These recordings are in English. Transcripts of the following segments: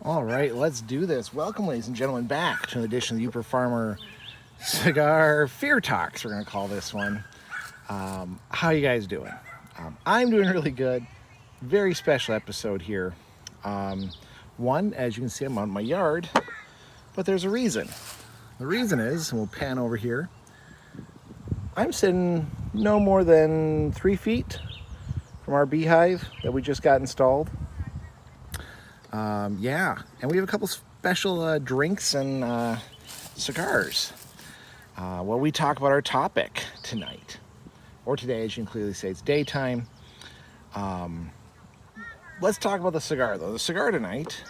All right, let's do this. Welcome, ladies and gentlemen, back to an edition of the Uper Farmer Cigar Fear Talks. We're going to call this one. How you guys doing? I'm doing really good. Very special episode here. One, as you can see, I'm on my yard, but there's a reason. The reason is, and we'll pan over here, I'm sitting no more than 3 feet from our beehive that we just got installed. Yeah, and we have a couple special drinks and cigars. Well, we talk about our topic tonight, or today, as you can clearly say, it's daytime. Let's talk about the cigar, though. The cigar tonight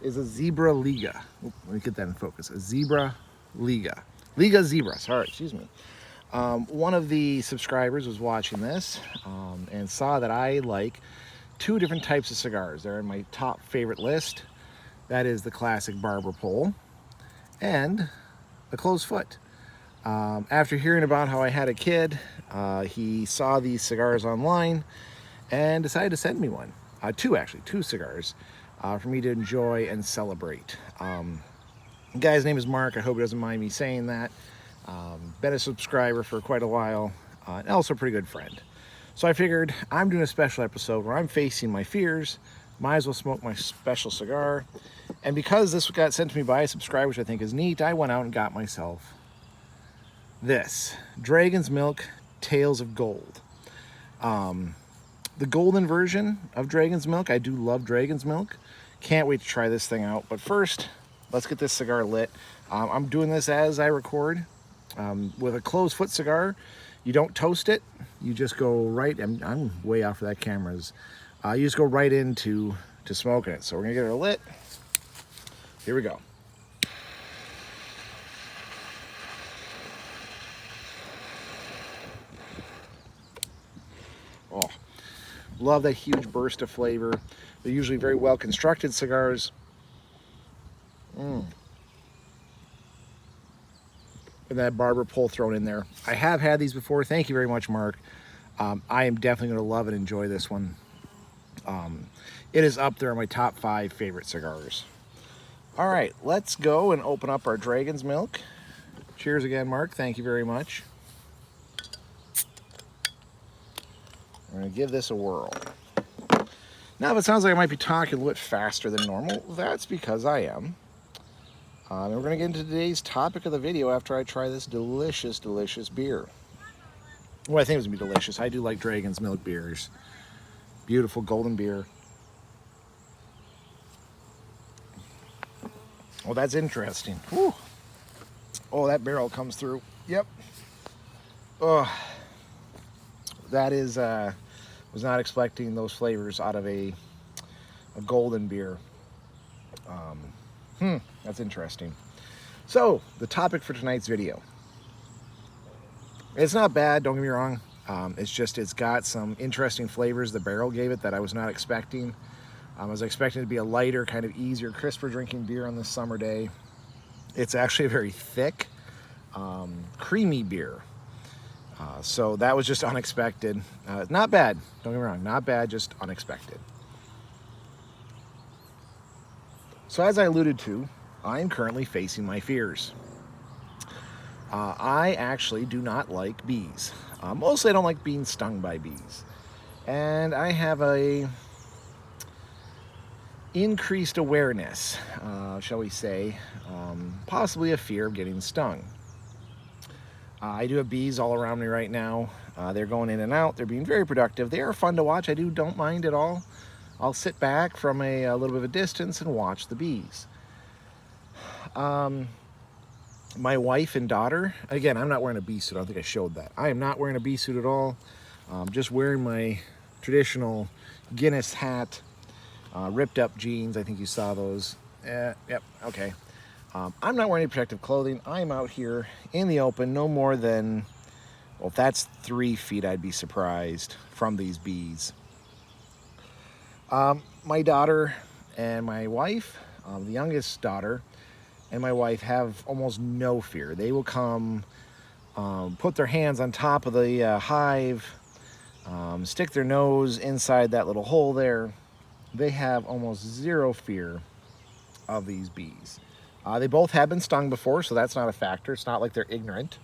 is a Zebra Liga. Oop, let me get that in focus. A Zebra Liga. Liga Zebra, sorry, excuse me. One of the subscribers was watching this and saw that I like 2 different types of cigars. They're in my top favorite list. That is the classic barber pole and the closed foot. After hearing about how I had a kid, he saw these cigars online and decided to send me one. 2 cigars for me to enjoy and celebrate. The guy's name is Marc. I hope he doesn't mind me saying that. Been a subscriber for quite a while, and also a pretty good friend. So I figured I'm doing a special episode where I'm facing my fears, might as well smoke my special cigar. And because this got sent to me by a subscriber, which I think is neat, I went out and got myself this Dragon's Milk Tales of Gold. The golden version of Dragon's Milk. I do love Dragon's Milk. Can't wait to try this thing out. But first, let's get this cigar lit. I'm doing this as I record. With a closed foot cigar, you don't toast it. You just go right, I'm way off of that camera's. You just go right into smoking it. So we're gonna get her lit. Here we go. Oh, love that huge burst of flavor. They're usually very well constructed cigars. And that barber pole thrown in there. I have had these before. Thank you very much, Marc. I am definitely going to love and enjoy this one. It is up there on my top 5 favorite cigars. All right, let's go and open up our Dragon's Milk. Cheers again, Marc. Thank you very much. We're going to give this a whirl. Now, if it sounds like I might be talking a little bit faster than normal, that's because I am. And we're going to get into today's topic of the video after I try this delicious, delicious beer. Well, I think it's going to be delicious. I do like Dragon's Milk beers. Beautiful golden beer. Oh, that's interesting. Whew. Oh, that barrel comes through. Yep. Oh, that is, was not expecting those flavors out of a golden beer. That's interesting. So, the topic for tonight's video. It's not bad, don't get me wrong. It's got some interesting flavors the barrel gave it that I was not expecting. I was expecting it to be a lighter, kind of easier, crisper drinking beer on this summer day. It's actually a very thick, creamy beer. So that was just unexpected. Not bad, don't get me wrong, not bad, just unexpected. So as I alluded to, I'm currently facing my fears. I actually do not like bees. Mostly I don't like being stung by bees. And I have a increased awareness, shall we say, possibly a fear of getting stung. I do have bees all around me right now. They're going in and out. They're being very productive. They are fun to watch. I don't mind at all. I'll sit back from a little bit of a distance and watch the bees. My wife and daughter, again, I'm not wearing a bee suit. I don't think I showed that. I am not wearing a bee suit at all. Just wearing my traditional Guinness hat, ripped up jeans. I think you saw those. Yep, okay. I'm not wearing any protective clothing. I'm out here in the open, no more than, well, if that's 3 feet, I'd be surprised, from these bees. My daughter and my wife, the youngest daughter, and my wife have almost no fear. They will come, put their hands on top of the hive, stick their nose inside that little hole there. They have almost zero fear of these bees. They both have been stung before, so that's not a factor. It's not like they're ignorant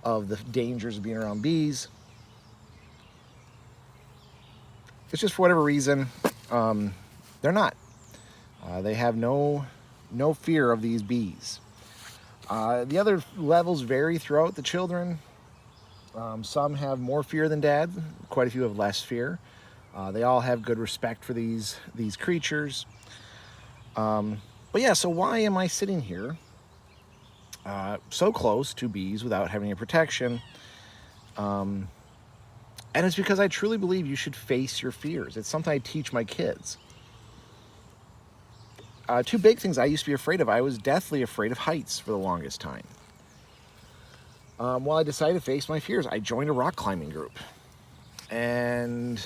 of the dangers of being around bees. It's just for whatever reason, they're not. They have no fear of these bees. The other levels vary throughout the children. Some have more fear than Dad. Quite a few have less fear. They all have good respect for these creatures. But yeah, so why am I sitting here so close to bees without having any protection? And it's because I truly believe you should face your fears. It's something I teach my kids. Two big things I used to be afraid of. I was deathly afraid of heights for the longest time. Well, I decided to face my fears. I joined a rock climbing group. And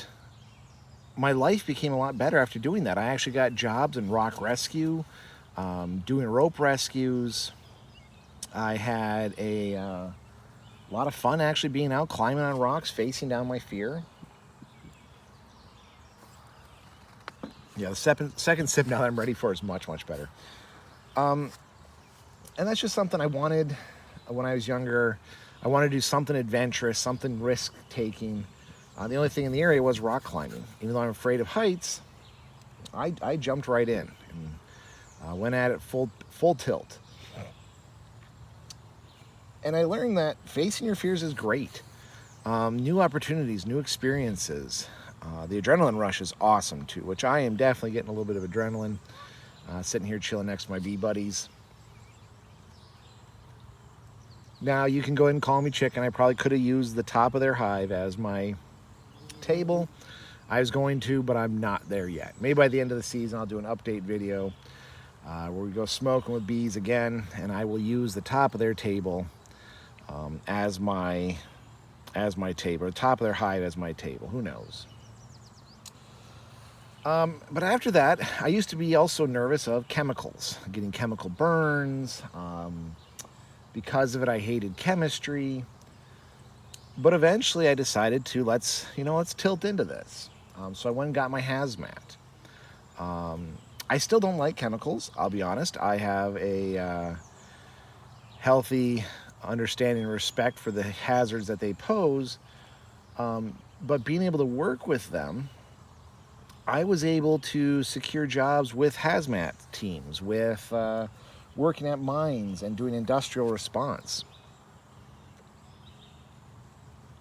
my life became a lot better after doing that. I actually got jobs in rock rescue, doing rope rescues. I had a lot of fun actually being out climbing on rocks, facing down my fear. Yeah, the second sip now that I'm ready for is much, much better. And that's just something I wanted when I was younger. I wanted to do something adventurous, something risk-taking. The only thing in the area was rock climbing. Even though I'm afraid of heights, I jumped right in and went at it full tilt. And I learned that facing your fears is great. New opportunities, new experiences. The adrenaline rush is awesome too, which I am definitely getting a little bit of adrenaline. Sitting here chilling next to my bee buddies. Now you can go ahead and call me chicken. I probably could have used the top of their hive as my table. I was going to, but I'm not there yet. Maybe by the end of the season I'll do an update video where we go smoking with bees again, and I will use the top of their table as my table, or the top of their hive as my table. Who knows? But after that, I used to be also nervous of chemicals, getting chemical burns. Because of it, I hated chemistry. But eventually I decided to let's tilt into this. So I went and got my hazmat. I still don't like chemicals, I'll be honest. I have a healthy understanding and respect for the hazards that they pose. But being able to work with them, I was able to secure jobs with hazmat teams, with working at mines and doing industrial response.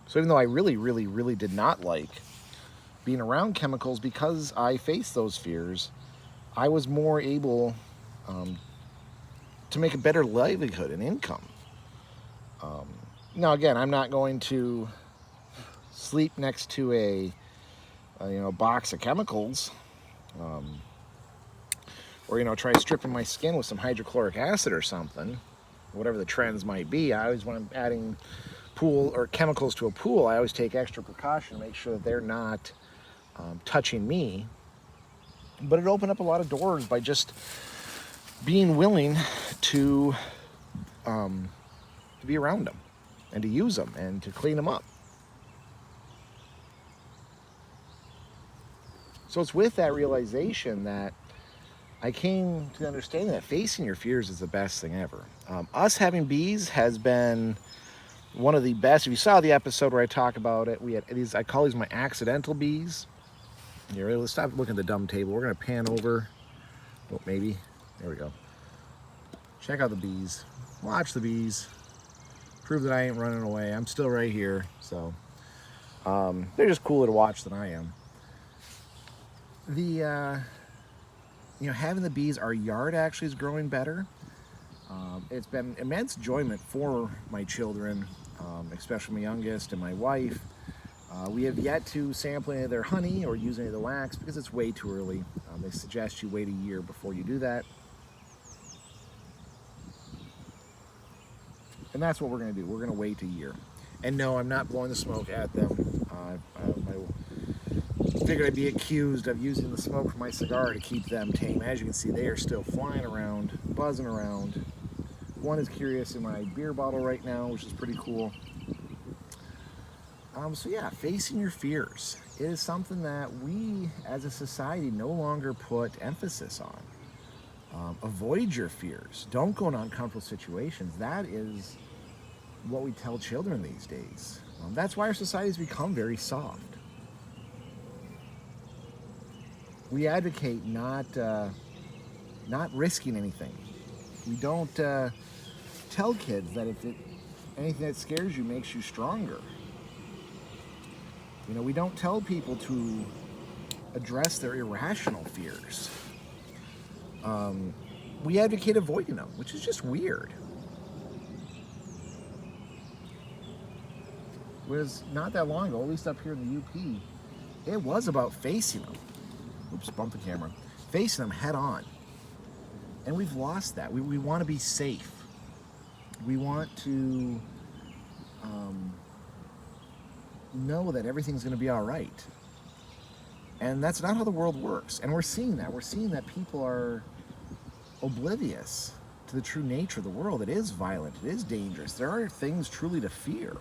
So even though I really, really, really did not like being around chemicals, because I faced those fears, I was more able to make a better livelihood and income. Now again, I'm not going to sleep next to a box of chemicals, or try stripping my skin with some hydrochloric acid or something, whatever the trends might be. I always, when I'm adding pool or chemicals to a pool, I always take extra precaution to make sure that they're not touching me. But it opened up a lot of doors by just being willing to be around them and to use them and to clean them up. So it's with that realization that I came to the understanding that facing your fears is the best thing ever. Us having bees has been one of the best. If you saw the episode where I talk about it, we had these, I call these my accidental bees. Here, let's stop looking at the dumb table. We're gonna pan over. Oh, maybe. There we go. Check out the bees. Watch the bees. Prove that I ain't running away. I'm still right here. So they're just cooler to watch than I am. The having the bees, our yard actually is growing better. It's been immense enjoyment for my children, especially my youngest and my wife. We have yet to sample any of their honey or use any of the wax because it's way too early. They suggest you wait a year before you do that. And that's what we're going to do. We're going to wait a year. And no, I'm not blowing the smoke at them. I figured I'd be accused of using the smoke from my cigar to keep them tame. As you can see, they are still flying around, buzzing around. One is curious in my beer bottle right now, which is pretty cool. So yeah, facing your fears is something that we as a society no longer put emphasis on. Avoid your fears. Don't go into uncomfortable situations. That is what we tell children these days. That's why our society has become very soft. We advocate not risking anything. We don't tell kids that anything that scares you makes you stronger. You know, we don't tell people to address their irrational fears. We advocate avoiding them, which is just weird. It was not that long ago, at least up here in the UP, it was about facing them. Oops, bumped the camera. Facing them head on. And we've lost that. We want to be safe. We want to know that everything's going to be all right. And that's not how the world works. And we're seeing that. We're seeing that people are oblivious to the true nature of the world. It is violent. It is dangerous. There are things truly to fear.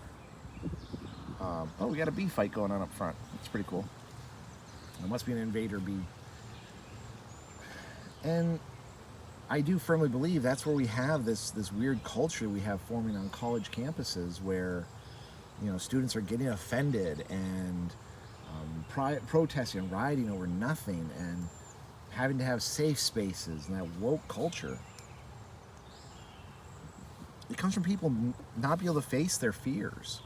Oh, we got a bee fight going on up front. That's pretty cool. There must be an invader bee. And I do firmly believe that's where we have this weird culture we have forming on college campuses where, you know, students are getting offended and protesting and rioting over nothing and having to have safe spaces, and that woke culture. It comes from people not being able to face their fears,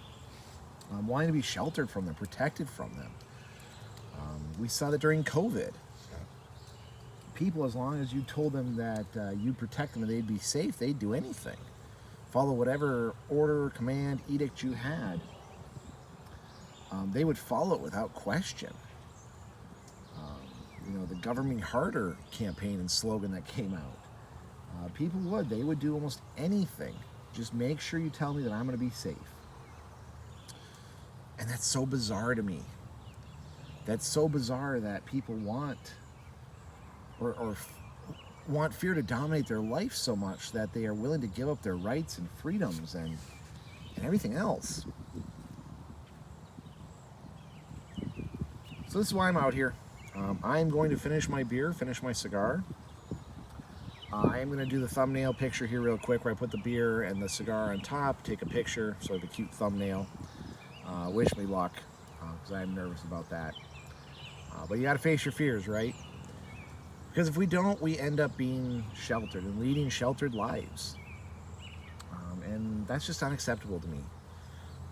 wanting to be sheltered from them, protected from them. We saw that during COVID. People, as long as you told them that you'd protect them and they'd be safe, they'd do anything. Follow whatever order, command, edict you had. They would follow it without question. You know, the Govern Me Harder campaign and slogan that came out. They would do almost anything. Just make sure you tell me that I'm going to be safe. And that's so bizarre to me. That's so bizarre that people want or want fear to dominate their life so much that they are willing to give up their rights and freedoms and everything else. So this is why I'm out here. I'm going to finish my beer, finish my cigar. I am going to do the thumbnail picture here real quick where I put the beer and the cigar on top, take a picture, so I have a cute thumbnail. Wish me luck, because I'm nervous about that. But you got to face your fears, right? Because if we don't, we end up being sheltered and leading sheltered lives. And that's just unacceptable to me.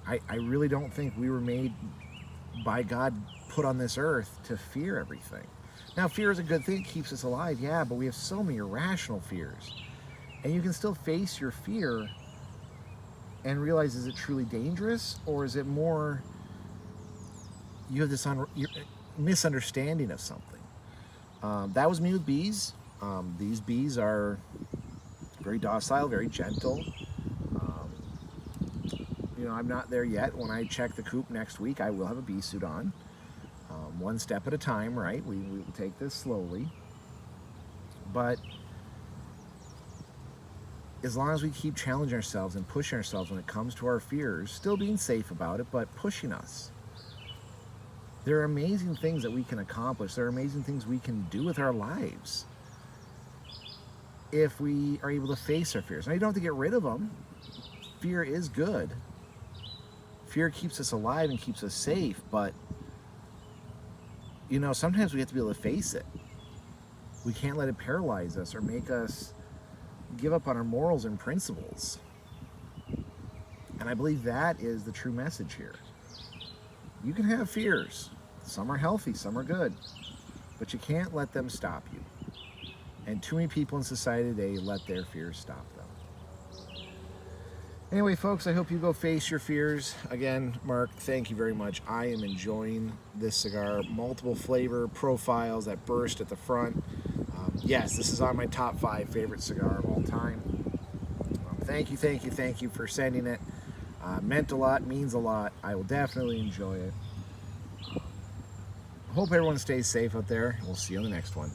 I really don't think we were made by God, put on this earth to fear everything. Now, fear is a good thing, it keeps us alive, yeah, but we have so many irrational fears. And you can still face your fear and realize, is it truly dangerous, or is it more you have this misunderstanding of something? That was me with bees. These bees are very docile, very gentle. You know, I'm not there yet. When I check the coop next week, I will have a bee suit on. One step at a time, right? We will take this slowly. But as long as we keep challenging ourselves and pushing ourselves when it comes to our fears, still being safe about it, but pushing us. There are amazing things that we can accomplish. There are amazing things we can do with our lives if we are able to face our fears. Now, you don't have to get rid of them. Fear is good. Fear keeps us alive and keeps us safe, but you know, sometimes we have to be able to face it. We can't let it paralyze us or make us give up on our morals and principles. And I believe that is the true message here. You can have fears. Some are healthy, some are good, but you can't let them stop you. And too many people in society today let their fears stop them. Anyway, folks, I hope you go face your fears. Again, Mark, thank you very much. I am enjoying this cigar. Multiple flavor profiles that burst at the front. Yes, this is on my top 5 favorite cigar of all time. Thank you for sending it. Meant a lot, means a lot. I will definitely enjoy it. Hope everyone stays safe out there. We'll see you on the next one.